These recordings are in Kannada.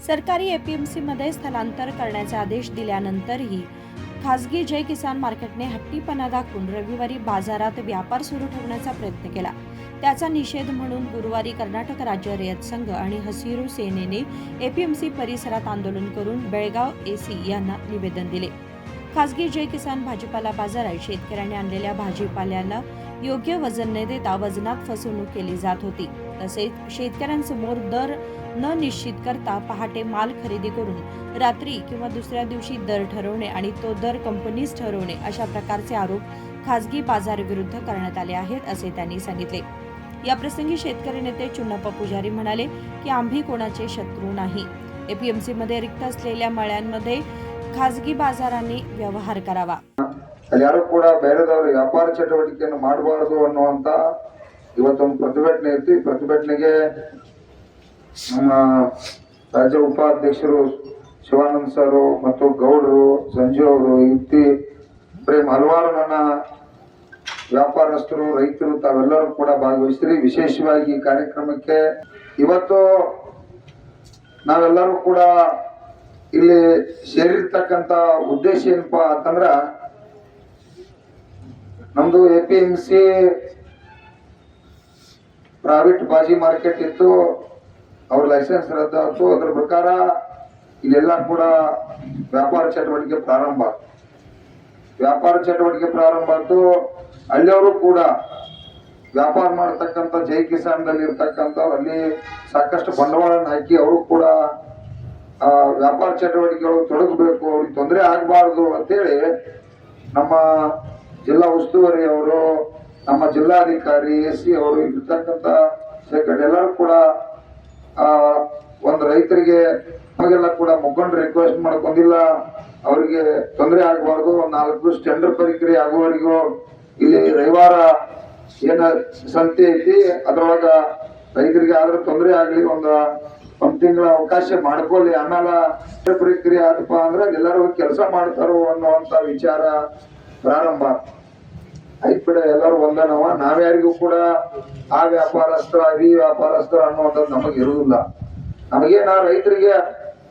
सरकारी एपीएमसीमध्ये स्थलांतर करण्याचे आदेश दिल्यानंतरही खासगी जय किसान मार्केटने हट्टीपणा दाखवून रविवारी बाजारात व्यापार सुरू ठेवण्याचा प्रयत्न केला. त्याचा निषेध म्हणून गुरुवारी कर्नाटक राज्य रयत संघ आणि हसिरू सेनेने एपीएमसी परिसरात आंदोलन करून बेळगाव एसी यांना निवेदन दिले. खासगी जय किसान भाजीपाला बाजारात शेतकऱ्यांनी आणलेल्या भाजीपाल्याला योग्य वजन न देता वजनात फसवणूक केली जात होती. तसेच शेतकऱ्यांसमोर दर न निश्चित करता पहाटे माल खरेदी करून रात्री किंवा दुसऱ्या दिवशी दर ठरवणे आणि तो दर कंपनीच ठरवणे अशा प्रकारचे आरोप खासगी बाजार विरुद्ध करण्यात आले आहेत, असे त्यांनी सांगितले. या प्रसंगी शेतकरी नेते चुन्नप्पा पुजारी म्हणाले की आम्ही कोणाचे शत्रू नाही. एपीएमसी मध्ये रिक्त असलेल्या मळ्यांमध्ये ಖಾಸಗಿ ಬಾಜಾರಾన్ని ವ್ಯವಹಾರ ಕರಾವ. ಅಲ್ಲಿ ಯಾರು ಕೂಡ ಬೇರೆದವರು ವ್ಯಾಪಾರ ಚಟುವಟಿಕೆಯನ್ನು ಮಾಡಬಾರದು ಅನ್ನುವಂತ ಇವತ್ತೊಂದು ಪ್ರತಿಭಟನೆ ಇತ್ತು. ಈ ಪ್ರತಿಭಟನೆಗೆ ನಮ್ಮ ರಾಜ್ಯ ಉಪಾಧ್ಯಕ್ಷರು ಶಿವಾನಂದ್ ಸರ್ ಮತ್ತು ಗೌಡರು, ಸಂಜು ಅವರು, ಯುಕ್ತಿ ಪ್ರೇಮ್, ಹಲವಾರು ನನ್ನ ವ್ಯಾಪಾರಸ್ಥರು, ರೈತರು ತಾವೆಲ್ಲರೂ ಕೂಡ ಭಾಗವಹಿಸಿದ್ರಿ. ವಿಶೇಷವಾಗಿ ಈ ಕಾರ್ಯಕ್ರಮಕ್ಕೆ ಇವತ್ತು ನಾವೆಲ್ಲರೂ ಕೂಡ ಇಲ್ಲಿ ಸೇರಿರ್ತಕ್ಕಂತ ಉದ್ದೇಶ ಏನಪ್ಪಾ ಅಂತಂದ್ರ, ನಮ್ದು ಎಪಿಎಂಸಿ ಪ್ರೈವೇಟ್ ಬಾಜಿ ಮಾರ್ಕೆಟ್ ಇತ್ತು, ಅವ್ರ ಲೈಸೆನ್ಸ್ ರದ್ದಾಯ್ತು. ಅದ್ರ ಪ್ರಕಾರ ಇಲ್ಲೆಲ್ಲ ಕೂಡ ವ್ಯಾಪಾರ ಚಟುವಟಿಕೆ ಪ್ರಾರಂಭ ಆಯ್ತು. ಅಲ್ಲಿಯವರು ಕೂಡ ವ್ಯಾಪಾರ ಮಾಡತಕ್ಕಂಥ ಜೈ ಕಿಸಾನ್ದಲ್ಲಿ ಇರ್ತಕ್ಕಂಥವ್ರು ಅಲ್ಲಿ ಸಾಕಷ್ಟು ಬಂಡವಾಳವನ್ನು ಹಾಕಿ ಅವರು ಕೂಡ ವ್ಯಾಪಾರ ಚಟುವಟಿಕೆಗಳು ತೊಡಗಬೇಕು, ಅವ್ರಿಗೆ ತೊಂದರೆ ಆಗಬಾರ್ದು ಅಂತೇಳಿ ನಮ್ಮ ಜಿಲ್ಲಾ ಉಸ್ತುವಾರಿ ಅವರು, ನಮ್ಮ ಜಿಲ್ಲಾಧಿಕಾರಿ, ಎಸಿ ಅವರು ಇರ್ತಕ್ಕಂಥ ಎಲ್ಲರೂ ಕೂಡ ಒಂದು ರೈತರಿಗೆ ನಮಗೆಲ್ಲ ಕೂಡ ಮುಖಂಡರು ರಿಕ್ವೆಸ್ಟ್ ಮಾಡ್ಕೊಂಡಿಲ್ಲ, ಅವರಿಗೆ ತೊಂದರೆ ಆಗಬಾರ್ದು, ಒಂದು 4 ದಿವಸ ಟೆಂಡರ್ ಪ್ರಕ್ರಿಯೆ ಆಗುವವರೆಗೂ ಇಲ್ಲಿ ರವಿವಾರ ಏನ ಸಂತೆ ಐತಿ ಅದ್ರೊಳಗ ರೈತರಿಗೆ ಆದ್ರೆ ತೊಂದರೆ ಆಗ್ಲಿ, ಒಂದು ತಿಂಗಳ ಅವಕಾಶ ಮಾಡ್ಕೊಳ್ಳಿ, ಆಮೇಲೆ ಪ್ರಕ್ರಿಯೆ ಆತಪ್ಪ ಅಂದ್ರೆ ಎಲ್ಲರೂ ಕೆಲಸ ಮಾಡ್ತಾರೋ ಅನ್ನುವಂತ ವಿಚಾರ ಪ್ರಾರಂಭ ಆಯ್ತು. ಎಲ್ಲರೂ ಒಂದನವ, ನಾವ್ಯಾರಿಗೂ ಕೂಡ ಆ ವ್ಯಾಪಾರಸ್ಥ ಈ ವ್ಯಾಪಾರಸ್ಥ ಅನ್ನುವಂಥದ್ದು ನಮಗೆ ಇರುವುದಿಲ್ಲ. ನಮಗೆ ರೈತರಿಗೆ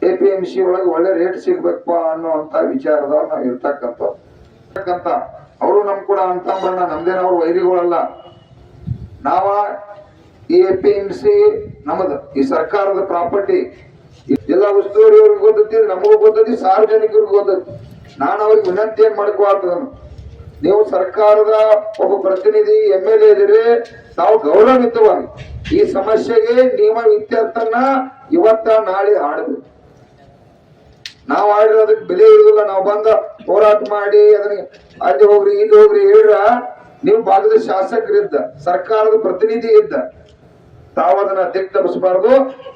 ಎಪಿಎಂಸಿ ಒಳಗೆ ಒಳ್ಳೆ ರೇಟ್ ಸಿಗ್ಬೇಕಪ್ಪ ಅನ್ನುವಂತ ವಿಚಾರದವ್ರು ನಾವು ಇರ್ತಕ್ಕಂಥ ಅವರು ನಮ್ ಕೂಡ ಅಂತಂಬಣ್ಣ, ನಮ್ದೇನವ್ರು ವೈರಿಗಳಲ್ಲ. ನಾವ ಈ ಎಪಿಎಂಸಿ ನಮ್ಮದು, ಈ ಸರ್ಕಾರದ ಪ್ರಾಪರ್ಟಿ, ಎಲ್ಲ ಉಸ್ತುವಾರಿ ಅವ್ರಿಗೆ ಗೊತ್ತೈತಿ, ನಮಗೂ ಗೊತ್ತೈತಿ, ಸಾರ್ವಜನಿಕರಿಗೂ ಗೊತ್ತೈತಿ. ನಾನು ಅವ್ರಿಗೆ ವಿನಂತಿ ಏನ್ ಮಾಡ್ಕೋತದ, ನೀವು ಸರ್ಕಾರದ ಒಬ್ಬ ಪ್ರತಿನಿಧಿ MLA ಇದ್ದೀರಿ, ತಾವು ಗೌರವಯುತವಾಗಿ ಈ ಸಮಸ್ಯೆಗೆ ನಿಯಮ ಇತ್ಯರ್ಥನ ಇವತ್ತ ನಾಳೆ ಆಡಬೇಕು. ನಾವು ಆಡಿರೋದಕ್ಕೆ ಬೆಲೆ ಇರುವುದಿಲ್ಲ. ನಾವು ಬಂದ ಹೋರಾಟ ಮಾಡಿ ಅದನ್ನ ಅಲ್ಲಿ ಹೋಗ್ರಿ ಇಲ್ಲಿ ಹೋಗ್ರಿ ಹೇಳ್ರ, ನೀವು ಭಾಗದ ಶಾಸಕರಿದ್ದ, ಸರ್ಕಾರದ ಪ್ರತಿನಿಧಿ ಇದ್ದ, ತಾವು ಅದನ್ನ ದಿಗ್ತರಿಸಬಾರ್ದು.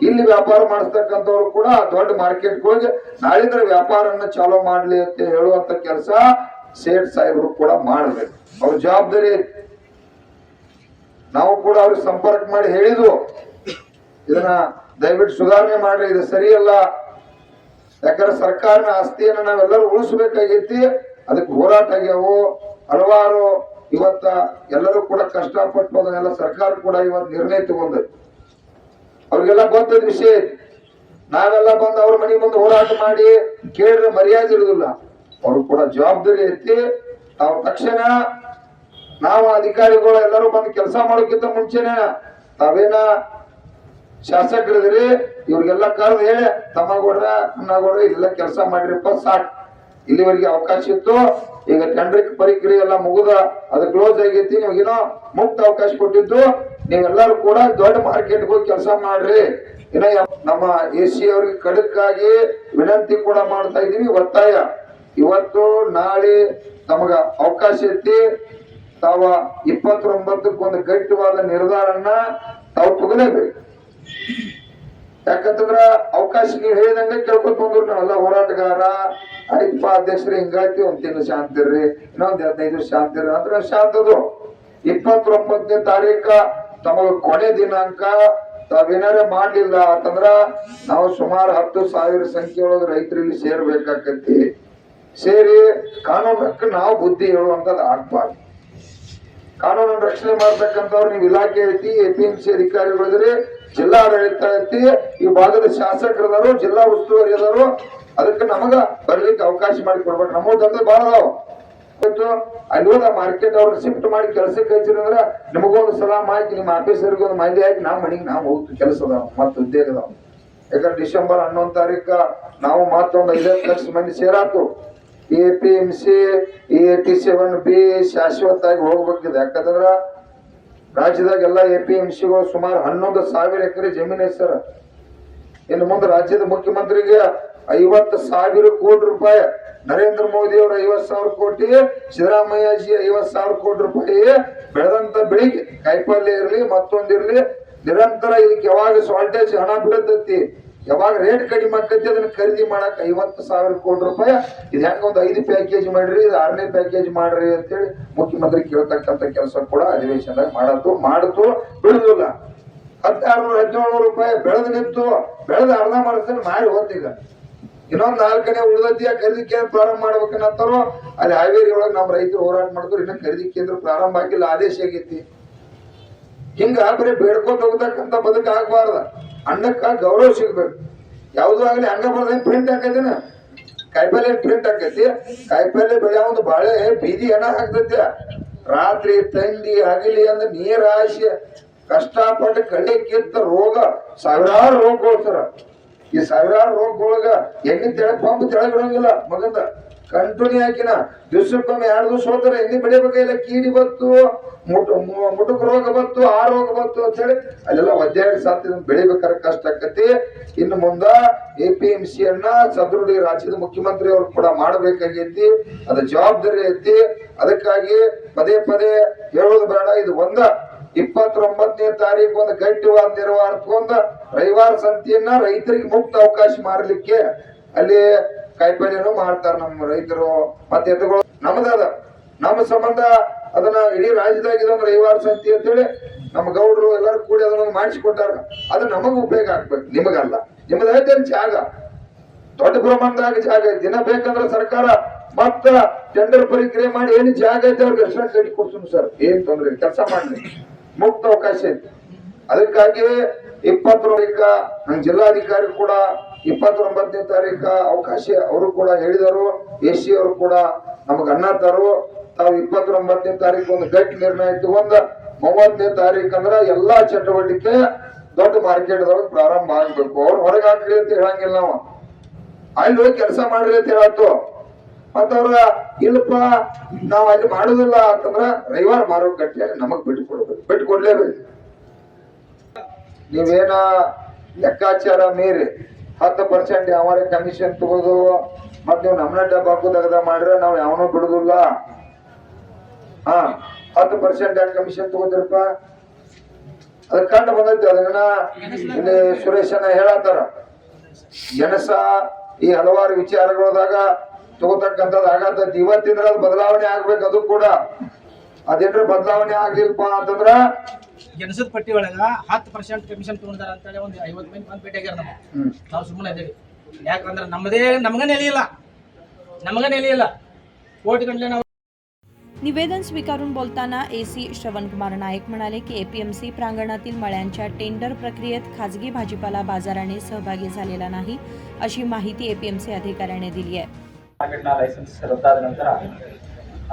ಇಲ್ಲಿ ವ್ಯಾಪಾರ ಮಾಡಿಸ್ತಕ್ಕಂಥವ್ರು ಕೂಡ ದೊಡ್ಡ ಮಾರ್ಕೆಟ್ ಹೋಗಿ ನಾಳಿಂದ್ರ ವ್ಯಾಪಾರನ್ನ ಚಾಲೂ ಮಾಡ್ಲಿ ಅಂತ ಹೇಳುವಂತ ಕೆಲಸ ಸೇಠ್ ಸಾಹೇಬರು ಕೂಡ ಮಾಡಬೇಕು. ಅವ್ರ ಜವಾಬ್ದಾರಿ. ನಾವು ಕೂಡ ಅವ್ರಿಗೆ ಸಂಪರ್ಕ ಮಾಡಿ ಹೇಳಿದ್ವು, ಇದನ್ನ ದಯವಿಟ್ಟು ಸುಧಾರಣೆ ಮಾಡ್ರಿ, ಇದು ಸರಿಯಲ್ಲ. ಯಾಕಂದ್ರೆ ಸರ್ಕಾರನ ಆಸ್ತಿಯನ್ನ ನಾವೆಲ್ಲರೂ ಉಳಿಸ್ಬೇಕಾಗೈತಿ. ಅದಕ್ಕೆ ಹೋರಾಟ ಆಗ್ಯಾವು ಹಲವಾರು. ಇವತ್ತ ಎಲ್ಲರೂ ಕೂಡ ಕಷ್ಟಪಟ್ಟು ಅದನ್ನೆಲ್ಲ ಸರ್ಕಾರ ಕೂಡ ಇವತ್ತು ನಿರ್ಣಯ ತಗೊಂಡೈತಿ. ಅವ್ರಿಗೆಲ್ಲ ಗೊತ್ತದ ವಿಷಯ. ನಾವೆಲ್ಲ ಬಂದು ಅವ್ರ ಮನೆ ಮುಂದೆ ಹೋರಾಟ ಮಾಡಿ ಕೇಳಿದ್ರೆ ಮರ್ಯಾದೆ ಇರುದಿಲ್ಲ. ಅವ್ರು ಕೂಡ ಜವಾಬ್ದಾರಿ ಐತಿ. ನಾವು ತಕ್ಷಣ ನಾವು ಅಧಿಕಾರಿಗಳು ಎಲ್ಲರೂ ಬಂದು ಕೆಲಸ ಮಾಡೋಕ್ಕಿಂತ ಮುಂಚೆನೆ ತಾವೇನ ಶಾಸಕರಿದ್ರಿ, ಇವ್ರಿಗೆಲ್ಲ ಕರೆದು ಹೇಳಿ ತಮ್ಮಗೌಡ್ರ ಅಣ್ಣಗೌಡ್ರ ಇಲ್ಲೆಲ್ಲ ಕೆಲಸ ಮಾಡಿರಪ್ಪ ಸಾಕು, ಇಲ್ಲಿವರೆಗೆ ಅವಕಾಶ ಇತ್ತು, ಈಗ ಟೆಂಡರ್ ಪ್ರಕ್ರಿಯೆ ಎಲ್ಲ ಮುಗುದ, ಅದು ಕ್ಲೋಸ್ ಆಗೈತಿ, ನಿಮ್ಗೇನೋ ಮುಕ್ತ ಅವಕಾಶ ಕೊಟ್ಟಿದ್ದು, ನೀವೆಲ್ಲರೂ ಕೂಡ ದೊಡ್ಡ ಮಾರ್ಕೆಟ್ಗೆ ಹೋಗಿ ಕೆಲಸ ಮಾಡ್ರಿ. ಇನ್ನ ನಮ್ಮ ಎಸಿ ಅವ್ರಿಗೆ ಖಡಕ್ಕಾಗಿ ವಿನಂತಿ ಕೂಡ ಮಾಡ್ತಾ ಇದೀವಿ, ಒತ್ತಾಯ. ಇವತ್ತು ನಾಳೆ ನಮಗ ಅವಕಾಶ ಐತಿ, ತಾವ 29ಕ್ಕೆ ಒಂದು ಗಟ್ಟಿವಾದ ನಿರ್ಧಾರನ್ನ ತಾವು ತಗೊಳ್ಳೇಬೇಕು. ಯಾಕಂತಂದ್ರ ಅವಕಾಶ ನೀವು ಹೇಳಿದಂಗೆ ಕೇಳ್ಕೊತ ಬಂದ್ರು ನಾವೆಲ್ಲ ಹೋರಾಟಗಾರ. ಆಯ್ತಪ್ಪ ಅಧ್ಯಕ್ಷರು ಹಿಂಗಾಯ್ತಿ, ಒಂದ್ ತಿಂಗಳು ಶಾಂತಿ ಇರ್ರಿ, ಇನ್ನೊಂದ್ 15 ದಿವಸ ಶಾಂತಿ ಇರ್ರಿ ಅಂದ್ರೆ ಶಾಂತದು. 29ನೇ ತಾರೀಕ ತಮಗ ಕೊನೆ ದಿನಾಂಕ. ತಾವೇನಾರ ಮಾಡ್ಲಿಲ್ಲ ಅಂತಂದ್ರ ನಾವು ಸುಮಾರು 10,000 ಸಂಖ್ಯೆ ಒಳಗೆ ರೈತರಲ್ಲಿ ಸೇರ್ಬೇಕಾಕತಿ. ಸೇರಿ ಕಾನೂನಕ್ಕೆ ನಾವು ಬುದ್ಧಿ ಹೇಳುವಂತದ್ದು ಆಗ್ಬಾರ್ದು. ಕಾನೂನನ್ನು ರಕ್ಷಣೆ ಮಾಡ್ತಕ್ಕಂಥವ್ರು ನೀವು ಇಲಾಖೆ ಐತಿ, ಎಪಿಎಂಸಿ ಅಧಿಕಾರಿಗಳಿದ್ರೆ ಜಿಲ್ಲಾಡಳಿತ ಐತಿ, ಈ ಭಾಗದ ಶಾಸಕರದಾರು, ಜಿಲ್ಲಾ ಉಸ್ತುವಾರಿ ಅದಾರು, ಅದಕ್ಕೆ ನಮಗ ಬರ್ಲಿಕ್ಕೆ ಅವಕಾಶ ಮಾಡಿ ಕೊಡ್ಬೇಕು. ನಮ್ಮ ದಂಧೆ ಬಾಳ ಅದಾವ. ಅಲ್ಲಿ ಹೋದ ಮಾರ್ಕೆಟ್ ಅವ್ರಿಗೆ ಶಿಫ್ಟ್ ಮಾಡಿ ಕೆಲಸಕ್ಕೆ ಹಚ್ಚಿರ ಅಂದ್ರ ನಿಮಗೊಂದು ಸಲಾಮ್ ಹಾಕಿ, ನಿಮ್ಮ ಆಫೀಸರ್ಗೆ ಒಂದು ಮಾಹಿತಿ ಹಾಕಿ ನಮ್ಮ ಮನೆಗೆ ನಾವು ಹೋಗ್ತೀವಿ. ಕೆಲಸ ಅದಾವ ಮತ್ತೆ ಉದ್ಯೋಗ ಅದಾವ. ಯಾಕಂದ್ರೆ ಡಿಸೆಂಬರ್ 11 ತಾರೀಕ ನಾವು ಮತ್ತೊಂದು 5 ಲಕ್ಷ ಮಂದಿ ಸೇರಾತು. APMC AT7B ಶಾಶ್ವತವಾಗಿ ಹೋಗ್ಬೇಕಿದೆ. ಯಾಕಂದ್ರ ರಾಜ್ಯದಾಗೆಲ್ಲ APMCಗಳು ಸುಮಾರು 11,000 ಎಕರೆ ಜಮೀನು ಐತೆ ಸರ್. ಇನ್ನು ಮುಂದೆ ರಾಜ್ಯದ ಮುಖ್ಯಮಂತ್ರಿಗೆ 50,000 ಕೋಟಿ ರೂಪಾಯಿ, ನರೇಂದ್ರ ಮೋದಿ ಅವರು 50,000 ಕೋಟಿ, ಸಿದ್ದರಾಮಯ್ಯಜಿ 50,000 ಕೋಟಿ ರೂಪಾಯಿ ಬೆಳೆದಂತ ಬೆಳಿಗ್ಗೆ ಕಾಯಿಪಲ್ಯ ಇರ್ಲಿ ಮತ್ತೊಂದಿರ್ಲಿ ನಿರಂತರ ಇದಕ್ಕೆ ಯಾವಾಗ ಶಾರ್ಟೇಜ್ ಹಣ ಬಿಡತೈತಿ, ಯಾವಾಗ ರೇಟ್ ಕಡಿಮೆ ಆಕೈತಿ ಅದನ್ನ ಖರೀದಿ ಮಾಡಕ್ 50,000 ಕೋಟಿ ರೂಪಾಯಿ. ಇದು ಹೆಂಗ ಒಂದು 5 ಪ್ಯಾಕೇಜ್ ಮಾಡ್ರಿ, ಇದು 6ನೇ ಪ್ಯಾಕೇಜ್ ಮಾಡ್ರಿ ಅಂತೇಳಿ ಮುಖ್ಯಮಂತ್ರಿ ಕೇಳ್ತಕ್ಕಂಥ ಕೆಲಸ ಕೂಡ ಅಧಿವೇಶನದಾಗ ಮಾಡತ್ತು ಬಿಡುದಿಲ್ಲ. 1600-1700 ರೂಪಾಯಿ ಬೆಳೆದು ನಿಂತು ಬೆಳೆದ ಅರ್ಧ ಮಾಡಿದ್ರೆ ಮಾಡಿ ಹೋಗ್ತೀಗ. ಇನ್ನೊಂದು 4ನೇ ಉಳಿದತಿ ಖರೀದಿ ಕೇಂದ್ರ ಪ್ರಾರಂಭ ಮಾಡ್ಬೇಕನ್ನತ್ತಾರೋ. ಅಲ್ಲಿ ಹಾವೇರಿ ಒಳಗೆ ನಮ್ಮ ರೈತರು ಹೋರಾಟ ಮಾಡಿದ್ರು, ಇನ್ನ ಖರೀದಿ ಕೇಂದ್ರ ಪ್ರಾರಂಭ ಆಗಿಲ್ಲ, ಆದೇಶ ಆಗೈತಿ. ಹಿಂಗ ಬರೀ ಬೇಡ್ಕೊಂಡ್ ಹೋಗ್ತಕ್ಕಂಥ ಬದುಕು ಆಗ್ಬಾರ್ದ. ಅನ್ನಕ್ಕ ಗೌರವ ಸಿಗ್ಬೇಕು. ಯಾವ್ದು ಆಗ್ಲಿ ಹಂಗ ಬರ್ದ ಪ್ರಿಂಟ್ ಹಾಕೈತಿನ, ಕಾಯಿಪಲ್ಲೆ ಪ್ರಿಂಟ್ ಹಾಕೈತಿ. ಕಾಯಿಪಲ್ಲೆ ಬೆಳೆ ಒಂದು ಬಾಳೆ ಬೀದಿ ಹಣ ಹಾಕ್ತೈತಿ. ರಾತ್ರಿ ತಂಡಿ ಹಗಲಿ ಅಂದ್ರೆ ನೀರ್ ಆಶೆ ಕಷ್ಟಪಟ್ಟು ಕಳಿಕ್ಕಿಂತ ರೋಗ ಸಾವಿರಾರು ರೋಗಗಳು ಸರ. ಈ ಸಾವಿರಾರು ರೋಗಗಳೊಳಗ ಎಣ್ಣೆ ಪಂಪ್ ತೆಳಗಿಡಂಗಿಲ್ಲ ಮಗಂದ ಕಂಟಿನ್ಯೂ ಹಾಕಿನ ದಿವ್ಸಕ್ಕೊಮ್ಮೆ 2 ದಿವಸ ಹೋದ್ರೆ ಎಣ್ಣೆ ಬೆಳಿಬೇಕಾಗಿಲ್ಲ. ಕೀಡಿ ಬತ್ತು, ಮುಟುಕ ರೋಗ ಬತ್ತು, ಆ ರೋಗ ಬತ್ತು ಅಂತ ಹೇಳಿ ಅಲ್ಲೆಲ್ಲ ಒದ್ದಾಡಿ ಸಾಧ್ಯ ಬೆಳಿಬೇಕಾದ್ರೆ ಕಷ್ಟ ಆಕತಿ. ಇನ್ನು ಮುಂದ APMC ಅನ್ನ ಸದೃಢ ರಾಜ್ಯದ ಮುಖ್ಯಮಂತ್ರಿ ಅವರು ಕೂಡ ಮಾಡಬೇಕಾಗೈತಿ. ಅದ ಜವಾಬ್ದಾರಿ ಐತಿ. ಅದಕ್ಕಾಗಿ ಪದೇ ಪದೇ ಹೇಳೋದು ಬೇಡ. ಇದು 29ನೇ ತಾರೀಕು ಒಂದು ಗಟ್ಟಿವಾದ ನಿರ್ವಾರ ತಗೊಂಡ ರವಿವಾರ ಸಂತಿಯನ್ನ ರೈತರಿಗೆ ಮುಕ್ತ ಅವಕಾಶ ಮಾಡಲಿಕ್ಕೆ ಅಲ್ಲಿ ಕಾಯಿಪಲ್ಯನು ಮಾಡ್ತಾರ ನಮ್ಮ ರೈತರು. ಮತ್ತೆ ಎತ್ತುಗಳು ನಮ್ದದ, ನಮ್ಮ ಸಂಬಂಧ ಅದನ್ನ ಇಡೀ ರಾಜ್ಯದಾಗ ಇದೊಂದು ರವಿವಾರ ಸಂತಿ ಅಂತೇಳಿ ನಮ್ಮ ಗೌಡರು ಎಲ್ಲರೂ ಕೂಡಿ ಅದನ್ನ ಮಾಡಿಸಿಕೊಟ್ಟಾರ. ಅದು ನಮಗ್ ಉಪಯೋಗ ಆಗ್ಬೇಕು, ನಿಮಗಲ್ಲ. ನಿಮ್ಮದೈತೆ ಜಾಗ, ದೊಡ್ಡ ಪ್ರಮಾಣದಾಗ ಜಾಗ ಐತಿ. ದಿನ ಬೇಕಂದ್ರೆ ಸರ್ಕಾರ ಮತ್ತ ಟೆಂಡರ್ ಪ್ರಕ್ರಿಯೆ ಮಾಡಿ ಏನು ಜಾಗ ಐತೆ ಅವ್ರಿಗೆ ಹೆಸರು ಕಟ್ಟಿ ಕೊಡ್ತೀನಿ ಸರ್. ಏನ್ ತೊಂದ್ರೆ ಕೆಲಸ ಮಾಡ್ಲಿ, ಮುಕ್ತ ಅವಕಾಶ ಐತಿ. ಅದಕ್ಕಾಗಿ 20 ನಂಗೆ ಜಿಲ್ಲಾಧಿಕಾರಿ ಕೂಡ 29ನೇ ತಾರೀಕ ಅವಕಾಶ ಅವರು ಕೂಡ ಹೇಳಿದರು. AC ಅವರು ಕೂಡ ನಮಗ್ ಅನ್ನತಾರು, ತಾವು 29ನೇ ತಾರೀಕು ಒಂದು ಗಟ್ಟಿ ನಿರ್ಣಯ ತಗೊಂಡ 30ನೇ ತಾರೀಕು ಅಂದ್ರೆ ಎಲ್ಲಾ ಚಟುವಟಿಕೆ ದೊಡ್ಡ ಮಾರ್ಕೆಟ್ ದೊಳಗೆ ಪ್ರಾರಂಭ ಆಗ್ಬೇಕು. ಅವ್ರು ಹೊರಗೆ ಹಾಕ್ರಿ ಅಂತ ಹೇಳಂಗಿಲ್ಲ, ನಾವು ಅಲ್ಲಿ ಹೋಗಿ ಕೆಲಸ ಮಾಡ್ರಿ ಅಂತ ಹೇಳತ್ತು. ಮತ್ತ ಅವ್ರ ಇಲ್ಲಪ್ಪ ನಾವ್ ಅಲ್ಲಿ ಮಾಡುದಿಲ್ಲ ಅಂತಂದ್ರ ರವಿವಾರ ಮಾರೋ ಗಟ್ಟಿ ನಮಗ್ ಬಿಟ್ಟು ಕೊಡ್ಲೇಬೇಕು. ನೀವೇನ ಲೆಕ್ಕಾಚಾರ ಮೀರಿ 10% ಯಾವಾರ ಕಮಿಷನ್ ತಗೋದು ಮತ್ ನೀವು ನಮ್ಮನ್ನ ಡಬ್ಬ ಹಾಕೋದಾಗ ಮಾಡ್ರೆ ನಾವ್ ಯಾವನೂ ಬಿಡುದಿಲ್ಲ. 10% ಯಾಕೆ ಕಮಿಷನ್ ತಗೋದಿರಪ್ಪ? ಅದ್ ಕಂಡು ಬಂದೈತಿ. ಅದನ್ನ ಇಲ್ಲಿ ಸುರೇಶನ ಹೇಳತ್ತಾರ. ಜನಸ ಈ ಹಲವಾರು ವಿಚಾರಗಳದಾಗ ತಗೋತಕ್ಕಂಥದ್ದು ಆಗತ್ತೈತಿ. ಇವತ್ತಿಂದ್ರ ಅದು ಬದಲಾವಣೆ ಆಗ್ಬೇಕು. ಅದು ಕೂಡ ಅದೇನ್ರ ಬದಲಾವಣೆ ಆಗ್ಲಿಲ್ಪ ಅಂತಂದ್ರ ಜನಸದ ಪಟ್ಟಿ ಒಳಗ 10% ಕಮಿಷನ್ ತಗೊಂಡಾರ ಅಂತೇಳಿ ಒಂದು 50 ಮಂದಿ ಬಂದು ಭೇಟಿಯಾಗ್ಯಾರ. ನಾವು ಸುಮ್ಮನೆ ಇದ್ದೀವಿ. ಯಾಕಂದ್ರೆ ನಮಗ ನೆಲೆ ಇಲ್ಲ कोर्ट गणले ನಾವು. निवेदन स्वीकारून बोलताना AC श्रवणकुमार नायक म्हणाले की APMC प्रांगणातील मळ्यांच्या टेंडर प्रक्रियेत खाजगी भाजीपाला बाजाराने सहभागी झालेला नाही अशी माहिती APMC अधिकाऱ्याने दिली आहे. ಮಾರ್ಕೆಟ್ನ ಲೈಸೆನ್ಸ್ ರದ್ದಾದ ನಂತರ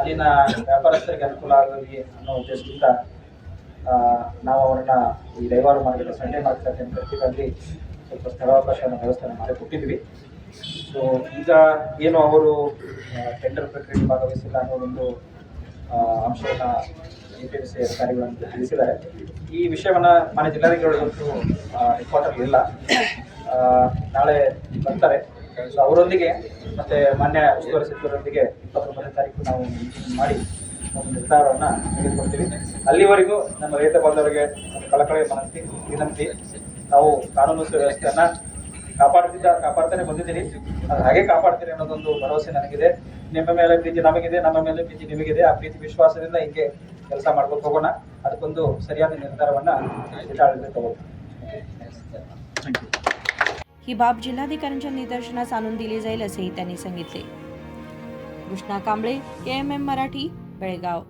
ಅಲ್ಲಿನ ವ್ಯಾಪಾರಸ್ಥರಿಗೆ ಅನುಕೂಲ ಆಗಲಿ ಅನ್ನೋ ಉದ್ದೇಶದಿಂದ ನಾವು ಅವರನ್ನ ಈ ರವಿವಾರ ಮಾರ್ಕೆಟ್ ಸಂಡೇ ಮಾರ್ಕೆಟ್ ಅಂತ ಅಲ್ಲಿ ಸ್ವಲ್ಪ ಸ್ಥಳಾವಕಾಶವನ್ನು ವ್ಯವಸ್ಥೆ ಮಾಡಿಕೊಟ್ಟಿದ್ವಿ. ಸೊ ಈಗ ಏನು ಅವರು ಟೆಂಡರ್ ಪ್ರಕ್ರಿಯೆಯಲ್ಲಿ ಭಾಗವಹಿಸಿಲ್ಲ ಅನ್ನೋ ಒಂದು ಅಂಶವನ್ನು APMC ಅಧಿಕಾರಿಗಳನ್ನು ತಿಳಿಸಿದ್ದಾರೆ. ಈ ವಿಷಯವನ್ನು ಮಾನ್ಯ ಜಿಲ್ಲಾಧಿಕಾರಿಗಳಂತೂ ರಿಪೋರ್ಟರ್ ಇಲ್ಲ, ನಾಳೆ ಬರ್ತಾರೆ. ಸೊ ಅವರೊಂದಿಗೆ ಮತ್ತು ಮಾನ್ಯ ಉಸ್ತುವಾರಿ ಸಚಿವರೊಂದಿಗೆ 29ನೇ ತಾರೀಕು ನಾವು ಮಾಡಿ ಒಂದು ನಿರ್ಧಾರವನ್ನು ತೆಗೆದುಕೊಳ್ತೀವಿ. ಅಲ್ಲಿವರೆಗೂ ನಮ್ಮ ರೈತ ಬಾಂಧವರಿಗೆ ಕಳಕಳಿ ವಿನಂತಿ, ನಾವು ಕಾನೂನು ಸುವ್ಯವಸ್ಥೆಯನ್ನು ಕಾಪಾಡ್ತಾನೆ ಬಂದಿದ್ದೀನಿ, ಅದು ಹಾಗೆ ಕಾಪಾಡ್ತೀನಿ ಅನ್ನೋದೊಂದು ಭರವಸೆ ನನಗಿದೆ. ನಿಮ್ಮ ಮೇಲೆ ಪ್ರೀತಿ ನಮಗಿದೆ, ನಮ್ಮ ಮೇಲೆ ಪ್ರೀತಿ ನಿಮಗಿದೆ. ಆ ಪ್ರೀತಿ ವಿಶ್ವಾಸದಿಂದ ಹಿಂಗೆ ಕೆಲಸ ಮಾಡ್ಕೊಂಡು ಹೋಗೋಣ. ಅದಕ್ಕೊಂದು ಸರಿಯಾದ ನಿರ್ಧಾರವನ್ನು ಜಿಲ್ಲಾಡಳಿತ ತಗೊಳ್ತೀವಿ. ही बाब जिल्हाधिकाऱ्यांच्या निदर्शनास आणून दिली जाईल असेही त्यांनी सांगितले. कृष्णा कांबळे, KMM मराठी, बेळगाव.